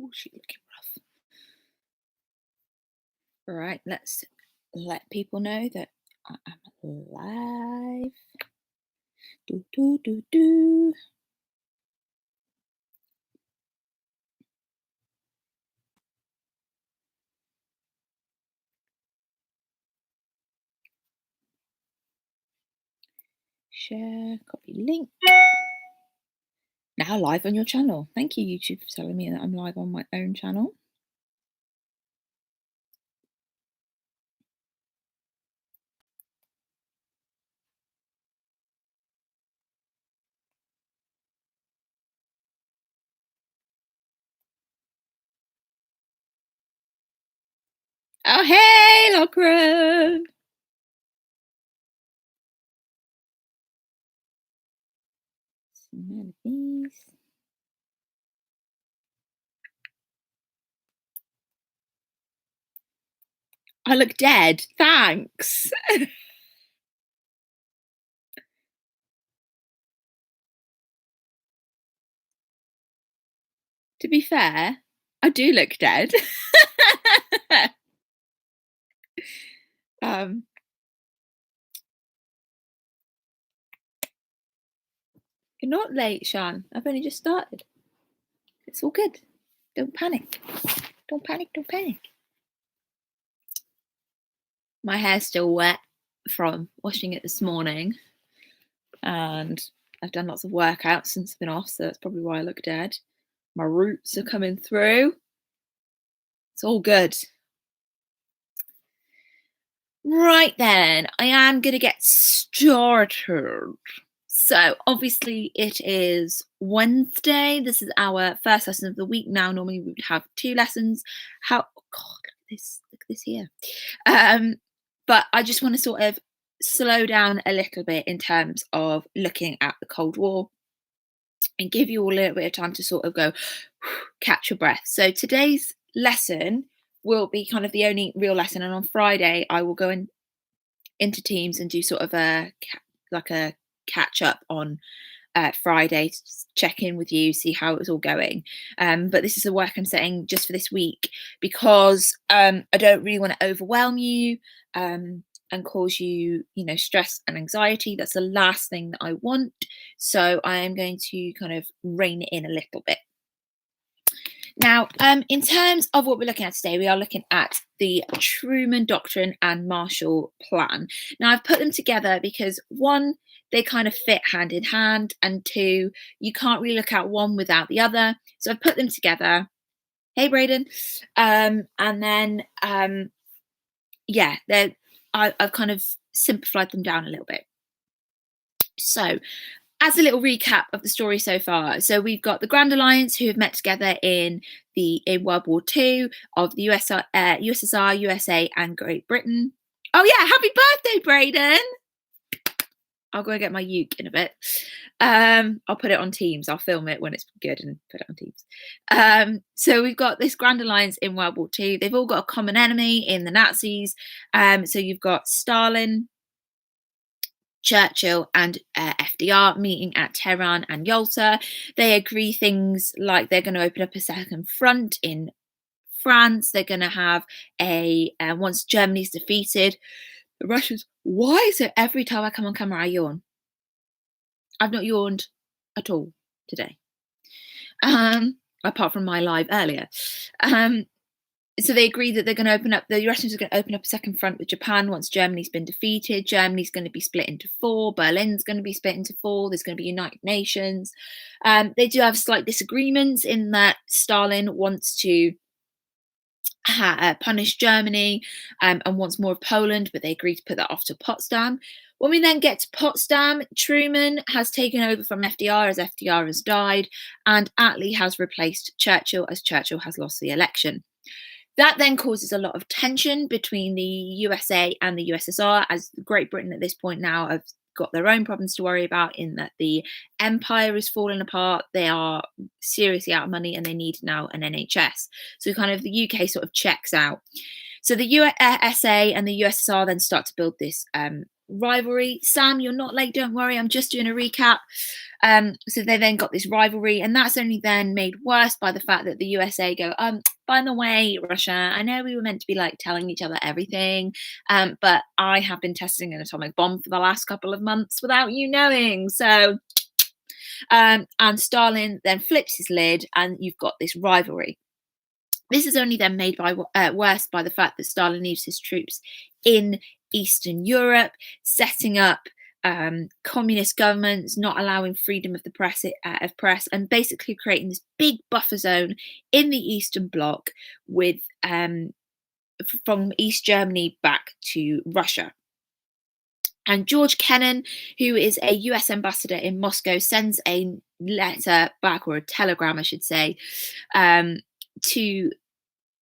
Oh, she's looking rough. All right, let's let people know that I am live. Do, do, do, do. Share, copy link. Now live on your channel. Thank you, YouTube, for telling me that I'm live on my own channel. Oh, hey, Locra. Smell these. I look dead. Thanks. To be fair, I do look dead. You're not late, Sean. I've only just started. It's all good. Don't panic. Don't panic. Don't panic. My hair's still wet from washing it this morning, and I've done lots of workouts since I've been off, so that's probably why I look dead. My roots are coming through. It's all good. Right then, I am going to get started. So obviously it is Wednesday. This is our first lesson of the week now. Normally we would have 2 lessons. Oh God, look at this here. But I just want to sort of slow down a little bit in terms of looking at the Cold War and give you all a little bit of time to sort of go catch your breath. So today's lesson will be kind of the only real lesson, and on Friday I will go into Teams and do sort of a catch up on Friday to check in with you, see how it was all going. But this is the work I'm setting just for this week because I don't really want to overwhelm you and cause you, stress and anxiety. That's the last thing that I want. So I am going to kind of rein it in a little bit. Now, in terms of what we're looking at today, we are looking at the Truman Doctrine and Marshall Plan. Now, I've put them together because 1, they kind of fit hand in hand, and 2, you can't really look at one without the other. So I've put them together. Hey, Braden. And then, yeah, I've kind of simplified them down a little bit. So as a little recap of the story so far, so we've got the Grand Alliance who have met together in World War II of the USSR, USA, and Great Britain. Oh yeah, happy birthday, Braden! I'll go and get my uke in a bit. I'll put it on Teams. I'll film it when it's good and put it on Teams. So we've got this Grand Alliance in World War II. They've all got a common enemy in the Nazis. So you've got Stalin, Churchill, and FDR meeting at Tehran and Yalta. They agree things like they're going to open up a second front in France. They're going to have once Germany's defeated, the Russians. Why is it every time I come on camera I yawn? I've not yawned at all today, apart from my live earlier. So they agree that they're going to open up, the Russians are going to open up a second front with Japan once Germany's been defeated. Germany's going to be split into 4. Berlin's going to be split into 4. There's going to be United Nations. They do have slight disagreements in that Stalin wants to punish Germany and wants more of Poland, but they agree to put that off to Potsdam. When we then get to Potsdam, Truman has taken over from FDR as FDR has died, and Attlee has replaced Churchill as Churchill has lost the election. That then causes a lot of tension between the USA and the USSR, as Great Britain at this point now have got their own problems to worry about, in that the empire is falling apart. They are seriously out of money and they need now an NHS. So kind of the UK sort of checks out. So the USA and the USSR then start to build this rivalry. Sam, you're not late, don't worry, I'm just doing a recap. So they then got this rivalry, and that's only then made worse by the fact that the USA go, by the way, Russia, I know we were meant to be like telling each other everything, but I have been testing an atomic bomb for the last couple of months without you knowing. So, and Stalin then flips his lid, and you've got this rivalry. This is only then made worse by the fact that Stalin leaves his troops in Eastern Europe, setting up communist governments, not allowing freedom of the press, and basically creating this big buffer zone in the Eastern Bloc with from East Germany back to Russia. And George Kennan, who is a US ambassador in Moscow, sends a letter back, or a telegram, I should say, to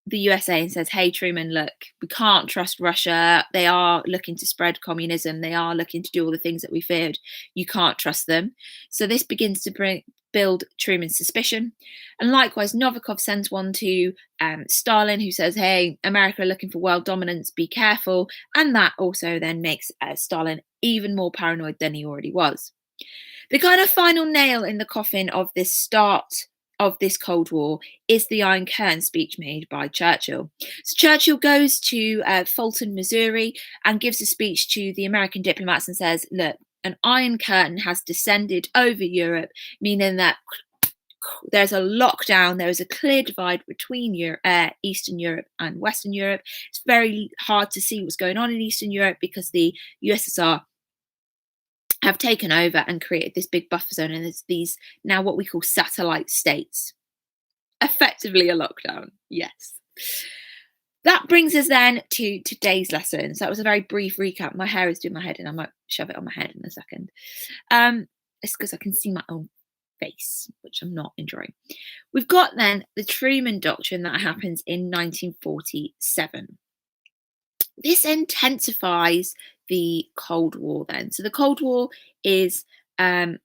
the USA and says, hey, Truman, look, we can't trust Russia. They are looking to spread communism. They are looking to do all the things that we feared. You can't trust them. So this begins to build Truman's suspicion. And likewise, Novikov sends one to Stalin, who says, hey, America are looking for world dominance. Be careful. And that also then makes Stalin even more paranoid than he already was. The kind of final nail in the coffin of this start of this Cold War is the Iron Curtain speech made by Churchill. So Churchill goes to Fulton, Missouri, and gives a speech to the American diplomats and says, look, an Iron Curtain has descended over Europe, meaning that there's a lockdown, there is a clear divide between Eastern Europe and Western Europe. It's very hard to see what's going on in Eastern Europe because the USSR have taken over and created this big buffer zone, and there's these now what we call satellite states. Effectively a lockdown, yes. That brings us then to today's lesson. So that was a very brief recap. My hair is doing my head and I might shove it on my head in a second. It's because I can see my own face, which I'm not enjoying. We've got then the Truman Doctrine that happens in 1947. This intensifies the Cold War then. So the Cold War is kind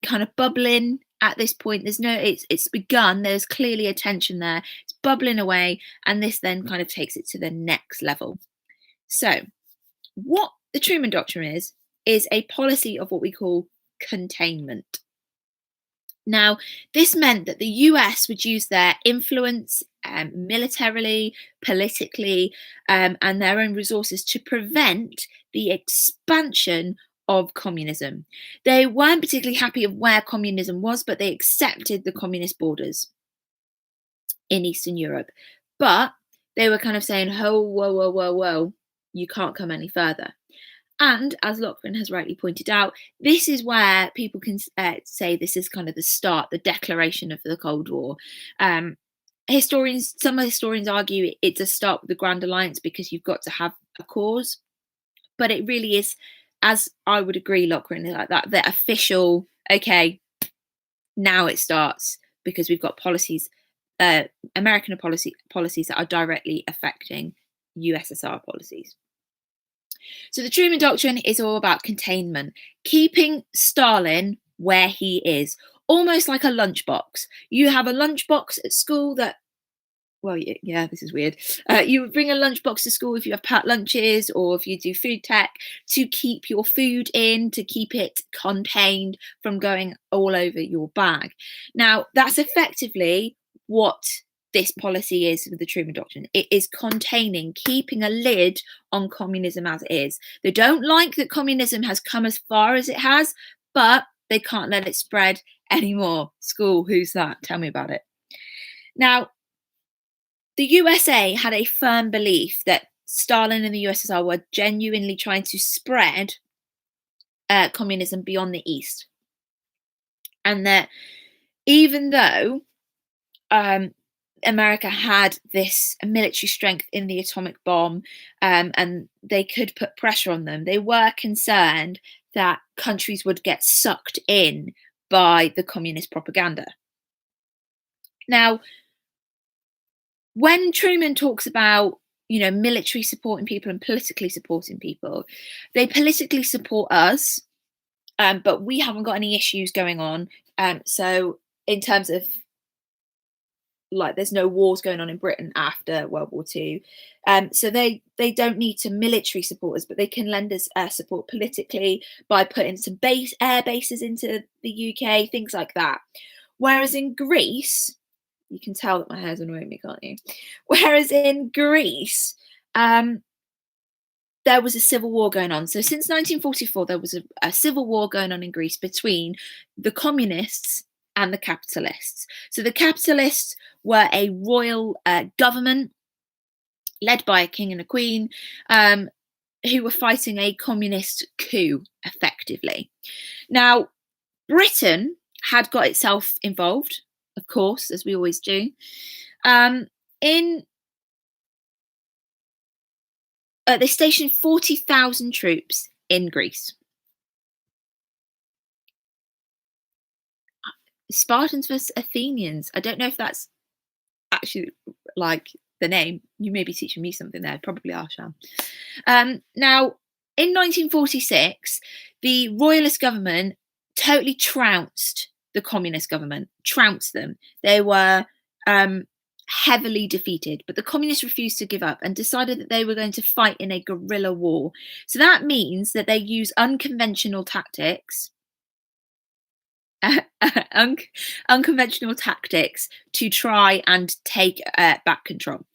of bubbling at this point. It's begun. There's clearly a tension there. It's bubbling away, and this then kind of takes it to the next level. So what the Truman Doctrine is a policy of what we call containment. Now, this meant that the US would use their influence militarily, politically, and their own resources to prevent the expansion of communism. They weren't particularly happy of where communism was, but they accepted the communist borders in Eastern Europe. But they were kind of saying, oh, whoa, whoa, whoa, whoa, you can't come any further. And as Lochran has rightly pointed out, this is where people can say this is kind of the start, the declaration of the Cold War. Some historians argue it's a start with the Grand Alliance because you've got to have a cause. But it really is, as I would agree, Lochran, like that, the official, okay, now it starts because we've got policies, American policies that are directly affecting USSR policies. So the Truman Doctrine is all about containment, keeping Stalin where he is, almost like a lunchbox. You have a lunchbox at school that, well, yeah, this is weird. You would bring a lunchbox to school if you have packed lunches or if you do food tech to keep your food in, to keep it contained from going all over your bag. Now, that's effectively what this policy is with the Truman Doctrine. It is containing, keeping a lid on communism as it is. They don't like that communism has come as far as it has, but they can't let it spread anymore. School, who's that? Tell me about it. Now, the USA had a firm belief that Stalin and the USSR were genuinely trying to spread communism beyond the East. And that even though America had this military strength in the atomic bomb and they could put pressure on them, they were concerned that countries would get sucked in by the communist propaganda. Now, when Truman talks about, military supporting people and politically supporting people, they politically support us, but we haven't got any issues going on. So in terms of like there's no wars going on in Britain after World War II. So they don't need to military support us, but they can lend us support politically by putting some air bases into the UK, things like that. Whereas in Greece, you can tell that my hair's annoying me, can't you? Whereas in Greece, there was a civil war going on. So since 1944, there was a civil war going on in Greece between the communists and the capitalists. So the capitalists were a royal government led by a king and a queen who were fighting a communist coup, effectively. Now, Britain had got itself involved, of course, as we always do. They stationed 40,000 troops in Greece. Spartans versus Athenians. I don't know if that's actually like the name. You may be teaching me something there. Probably are, Sham. Now, in 1946, the royalist government totally trounced the communist government, trounced them. They were heavily defeated, but the communists refused to give up and decided that they were going to fight in a guerrilla war. So that means that they use unconventional tactics. Unconventional tactics to try and take back control.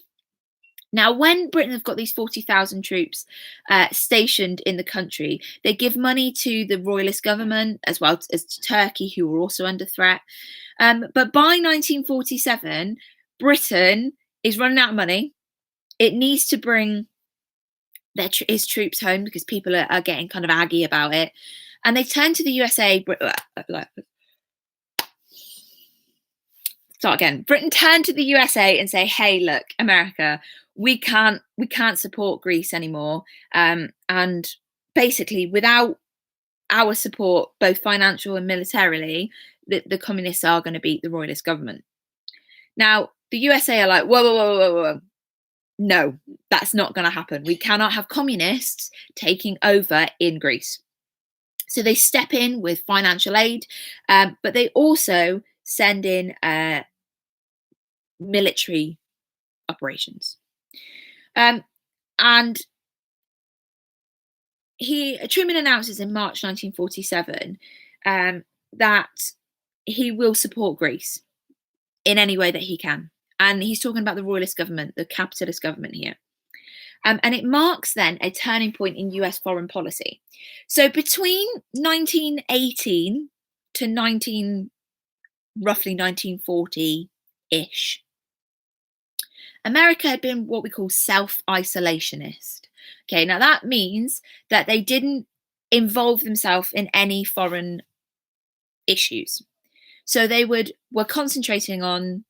Now, when Britain have got these 40,000 troops stationed in the country, they give money to the royalist government as well as to Turkey, who were also under threat. But by 1947, Britain is running out of money. It needs to bring its troops home because people are getting kind of aggy about it. And they turn to the USA. Start again. Britain turned to the USA and say, "Hey, look, America, we can't support Greece anymore. And basically, without our support, both financial and militarily, the communists are going to beat the royalist government." Now, the USA are like, whoa. No, that's not going to happen. We cannot have communists taking over in Greece. So they step in with financial aid, but they also send in military operations. And Truman announces in March 1947 that he will support Greece in any way that he can. And he's talking about the royalist government, the capitalist government here. And it marks then a turning point in US foreign policy. So between 1918 to roughly 1940-ish, America had been what we call self-isolationist. Okay, now that means that they didn't involve themselves in any foreign issues. So they were concentrating on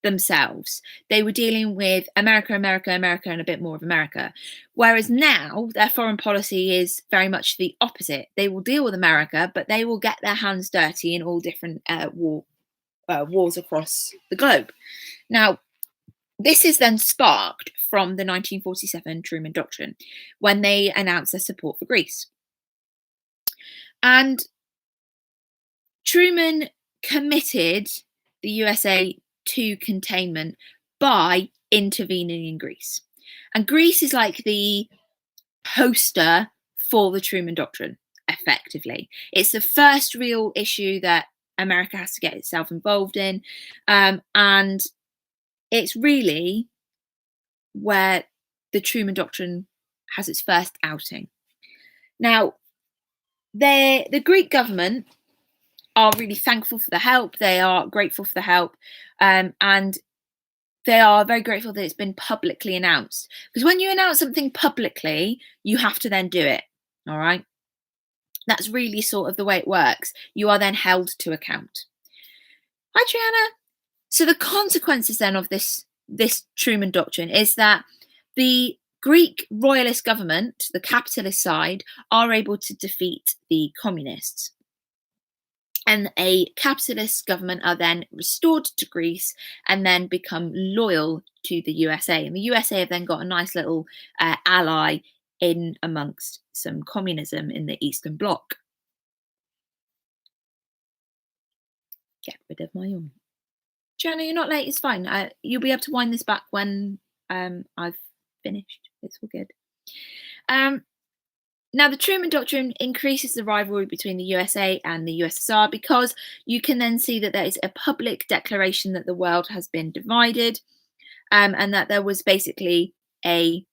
themselves. They were dealing with America, and a bit more of America. Whereas now their foreign policy is very much the opposite. They will deal with America, but they will get their hands dirty in all different wars across the globe. Now, this is then sparked from the 1947 Truman Doctrine, when they announced their support for Greece. And Truman committed the USA to containment by intervening in Greece. And Greece is like the poster for the Truman Doctrine, effectively. It's the first real issue that America has to get itself involved in. And it's really where the Truman Doctrine has its first outing. Now, the Greek government are really thankful for the help. They are grateful for the help. And they are very grateful that it's been publicly announced. Because when you announce something publicly, you have to then do it. All right. That's really sort of the way it works. You are then held to account. Hi, Triana. So the consequences then of this Truman Doctrine is that the Greek royalist government, the capitalist side, are able to defeat the communists. And a capitalist government are then restored to Greece and then become loyal to the USA. And the USA have then got a nice little ally in amongst some communism in the Eastern Bloc. Get rid of my own. Joanna, you're not late. It's fine. You'll be able to wind this back when I've finished. It's all good. Now, the Truman Doctrine increases the rivalry between the USA and the USSR because you can then see that there is a public declaration that the world has been divided, and that there was basically a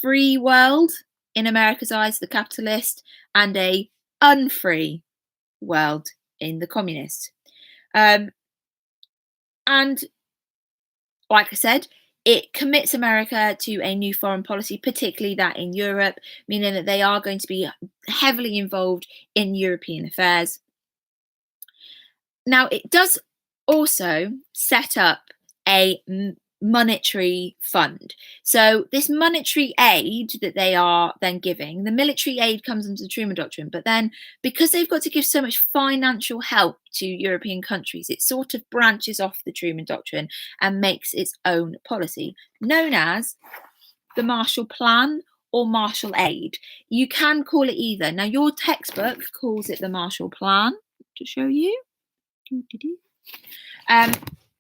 free world in America's eyes, the capitalist, and a unfree world in the communist. And like I said, it commits America to a new foreign policy, particularly that in Europe, meaning that they are going to be heavily involved in European affairs. Now, it does also set up a monetary fund. So this monetary aid that they are then giving, the military aid comes under the Truman Doctrine, but then because they've got to give so much financial help to European countries, it sort of branches off the Truman Doctrine and makes its own policy, known as the Marshall Plan or Marshall Aid. You can call it either. Now, your textbook calls it the Marshall Plan, to show you.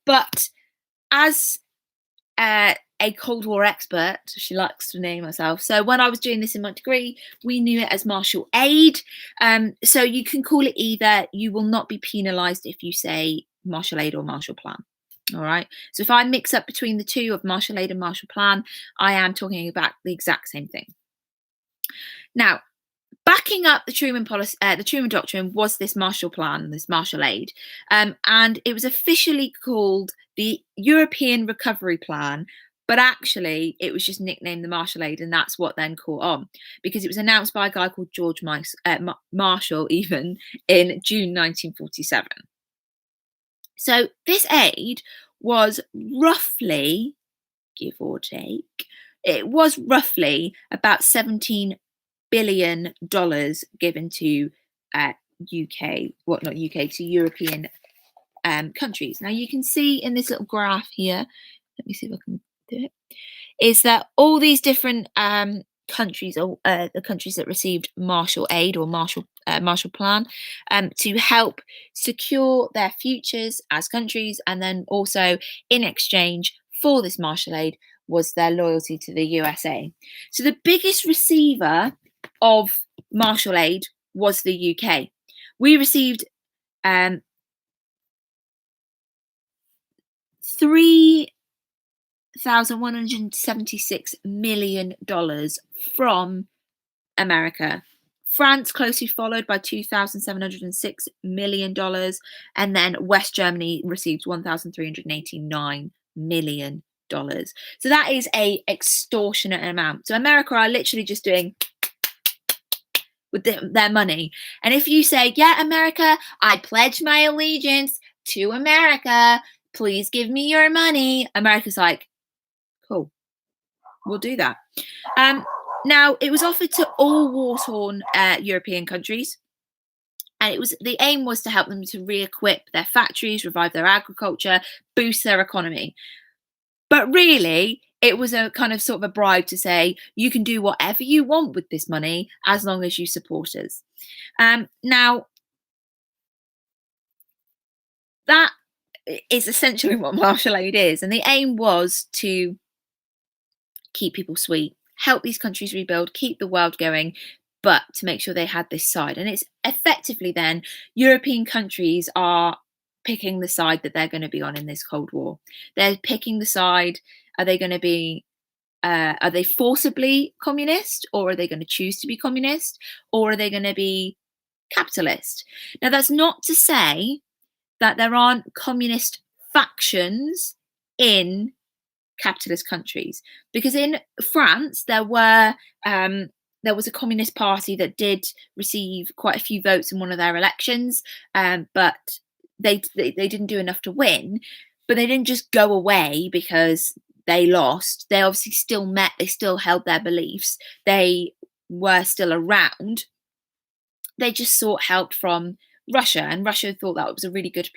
But as a Cold War expert, she likes to name herself. So when I was doing this in my degree, we knew it as Marshall Aid. So you can call it either. You will not be penalised if you say Marshall Aid or Marshall Plan. All right. So if I mix up between the two of Marshall Aid and Marshall Plan, I am talking about the exact same thing. Now, backing up the Truman policy, the Truman Doctrine was this Marshall Plan, this Marshall Aid, and it was officially called the European Recovery Plan, but actually it was just nicknamed the Marshall Aid, and that's what then caught on because it was announced by a guy called George Marshall, even in June 1947. So this aid was roughly, give or take, it was roughly about $17 billion given to to European countries. Now you can see in this little graph here, let me see if I can do it, is that all these different countries, the countries that received Marshall Aid or Marshall Plan, to help secure their futures as countries, and then also in exchange for this Marshall Aid was their loyalty to the USA. So the biggest receiver of Marshall Aid was the UK. We received $3,176 million from America. France closely followed by $2,706 million, and then West Germany received $1,389 million. So that is a extortionate amount. So America are literally just doing with their money. And if you say, yeah, America, I pledge my allegiance to America, please give me your money, America's like, cool, we'll do that. Now, it was offered to all war-torn European countries, and the aim was to help them to re-equip their factories, revive their agriculture, boost their economy. But really, it was a kind of sort of a bribe to say, you can do whatever you want with this money as long as you support us. Now, that is essentially what Marshall Aid is. And the aim was to keep people sweet, help these countries rebuild, keep the world going, but to make sure they had this side. And it's effectively then European countries are picking the side that they're going to be on in this Cold War. They're picking the side. Are they going to be, are they forcibly communist, or are they going to choose to be communist, or are they going to be capitalist? Now, that's not to say that there aren't communist factions in capitalist countries, because in France there was a communist party that did receive quite a few votes in one of their elections, but they didn't do enough to win. But they didn't just go away because they lost. They obviously still they still held their beliefs, they were still around. They just sought help from Russia, and Russia thought that was a really good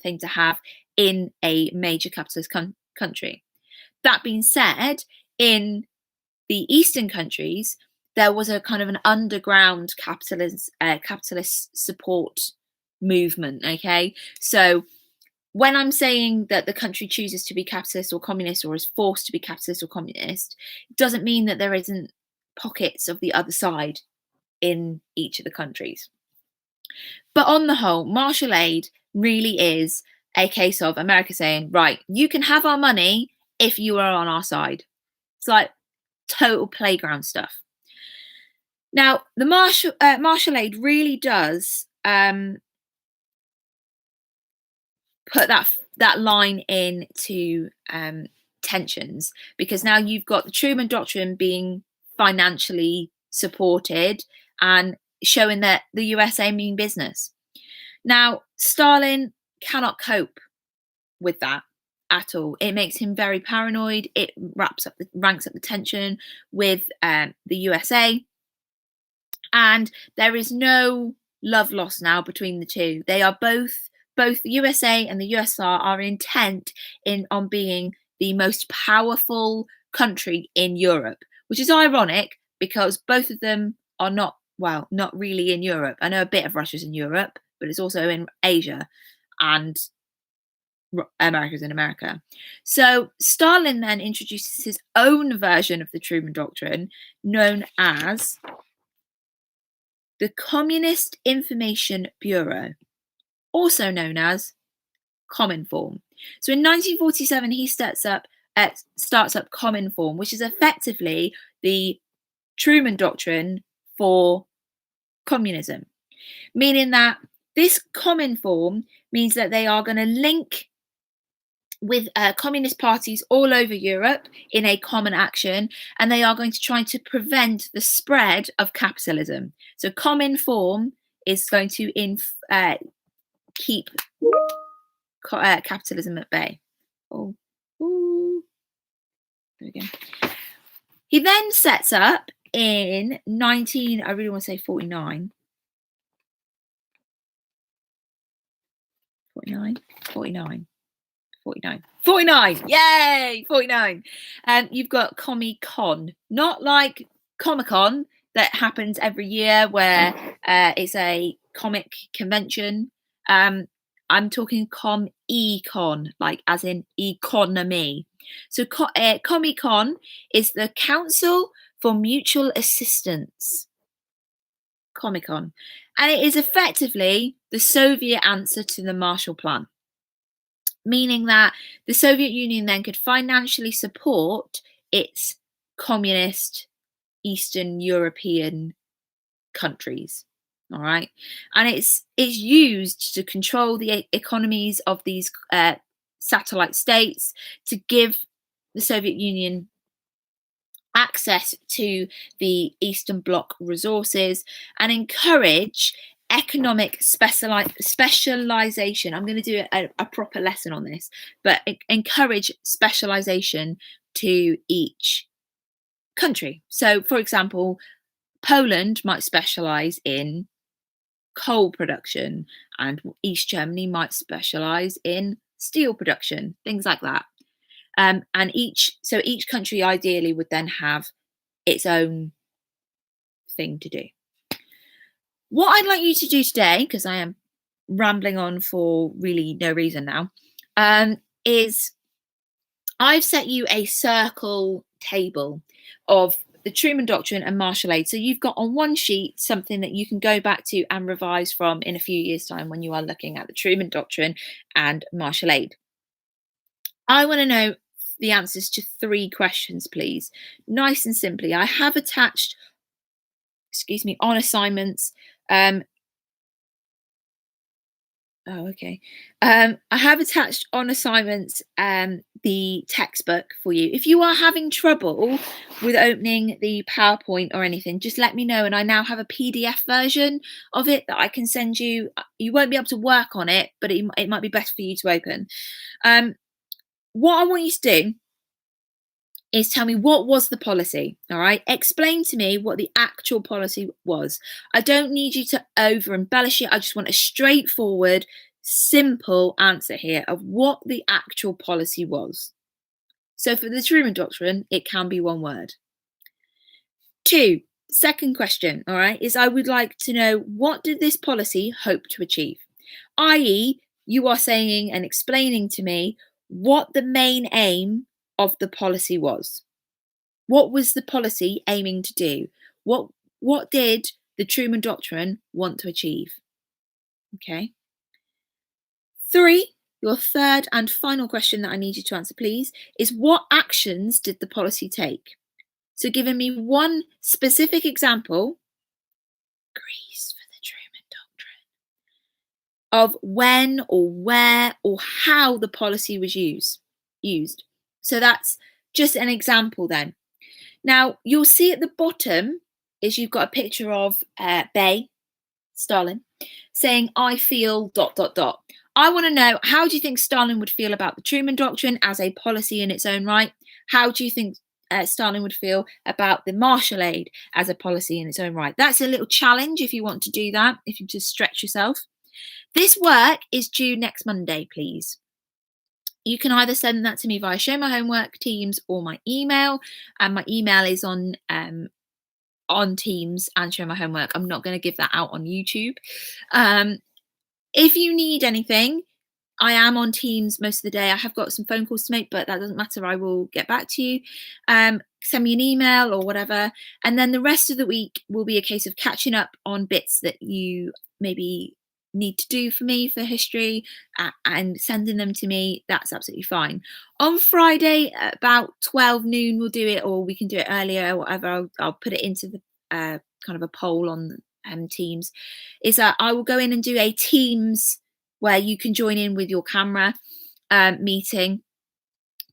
thing to have in a major capitalist country. That being said, in the Eastern countries, there was a kind of an underground capitalist support movement. Okay, so when I'm saying that the country chooses to be capitalist or communist or is forced to be capitalist or communist, it doesn't mean that there isn't pockets of the other side in each of the countries. But on the whole, martial aid really is a case of America saying, right, you can have our money if you are on our side. It's like total playground stuff. Now, the martial aid really does put that line into tensions, because now you've got the Truman Doctrine being financially supported and showing that the USA mean business. Now, Stalin cannot cope with that at all. It makes him very paranoid. It ranks up the tension with the USA, and there is no love lost now between the two. They are both the USA and the USSR are intent on being the most powerful country in Europe, which is ironic because both of them are not really in Europe. I know a bit of Russia's in Europe, but it's also in Asia, and America's in America. So Stalin then introduces his own version of the Truman Doctrine, known as the Communist Information Bureau, also known as Cominform. So in 1947, he starts up Cominform, which is effectively the Truman Doctrine for communism, meaning that this Cominform means that they are going to link with communist parties all over Europe in a common action, and they are going to try to prevent the spread of capitalism. So Cominform is going to keep capitalism at bay. Oh, ooh. There we go. He then sets up in 49. 49. Yay! 49. You've got Comic-Con, not like Comic-Con that happens every year where it's a comic convention. I'm talking Com-Econ, like as in economy. So Comic-Con is the Council for Mutual Assistance. Comic-Con. And it is effectively the Soviet answer to the Marshall Plan, meaning that the Soviet Union then could financially support its communist Eastern European countries. All right, and it's used to control the economies of these satellite states, to give the Soviet Union access to the Eastern Bloc resources, and encourage economic specialization. I'm going to do a proper lesson on this, but encourage specialization to each country. So, for example, Poland might specialize in coal production, and East Germany might specialize in steel production, things like that. And each country ideally would then have its own thing to do. What I'd like you to do today, because I am rambling on for really no reason now, is I've set you a circle table of the Truman Doctrine and martial aid. So you've got on one sheet something that you can go back to and revise from in a few years' time when you are looking at the Truman Doctrine and martial aid. I want to know the answers to 3 questions, please. Nice and simply. I have attached, on assignments. I have attached on assignments the textbook for you. If you are having trouble with opening the PowerPoint or anything, just let me know, and I now have a PDF version of it that I can send you. You won't be able to work on it, but it might be better for you to open. What I want you to do is tell me, what was the policy? All right, explain to me what the actual policy was. I don't need you to over embellish it. I just want a straightforward, simple answer here of what the actual policy was. So for the Truman Doctrine, it can be one word. 2, second question, all right, is I would like to know, what did this policy hope to achieve? I.e., you are saying and explaining to me what the main aim of the policy was. What was the policy aiming to do? What did the Truman Doctrine want to achieve? Okay. 3, your third and final question that I need you to answer, please, is what actions did the policy take? So, giving me one specific example, Greece for the Truman Doctrine, of when or where or how the policy was used. So that's just an example then. Now, you'll see at the bottom is you've got a picture of Stalin, saying, I feel ... I want to know, how do you think Stalin would feel about the Truman Doctrine as a policy in its own right? How do you think Stalin would feel about the Marshall Aid as a policy in its own right? That's a little challenge if you want to do that, if you just stretch yourself. This work is due next Monday, please. You can either send that to me via Show My Homework, Teams, or my email. And my email is on Teams and Show My Homework. I'm not going to give that out on YouTube. If you need anything, I am on Teams most of the day. I have got some phone calls to make, but that doesn't matter. I will get back to you. Send me an email or whatever. And then the rest of the week will be a case of catching up on bits that you maybe need to do for me for history and sending them to me. That's absolutely fine. On Friday, about 12 noon, we'll do it, or we can do it earlier, or whatever. I'll put it into the kind of a poll on Teams. Is that I will go in and do a Teams where you can join in with your camera meeting,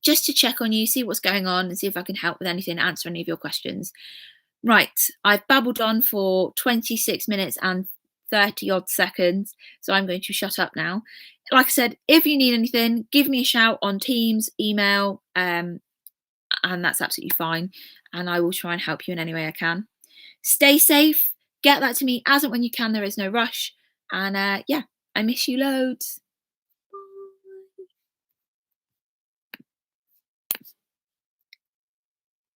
just to check on you, see what's going on, and see if I can help with anything, answer any of your questions. Right, I've babbled on for 26 minutes and 30 odd seconds, so I'm going to shut up now. Like I said, if you need anything, give me a shout on Teams, email, and that's absolutely fine, and I will try and help you in any way I can. Stay safe, get that to me as and when you can, there is no rush, and yeah, I miss you loads.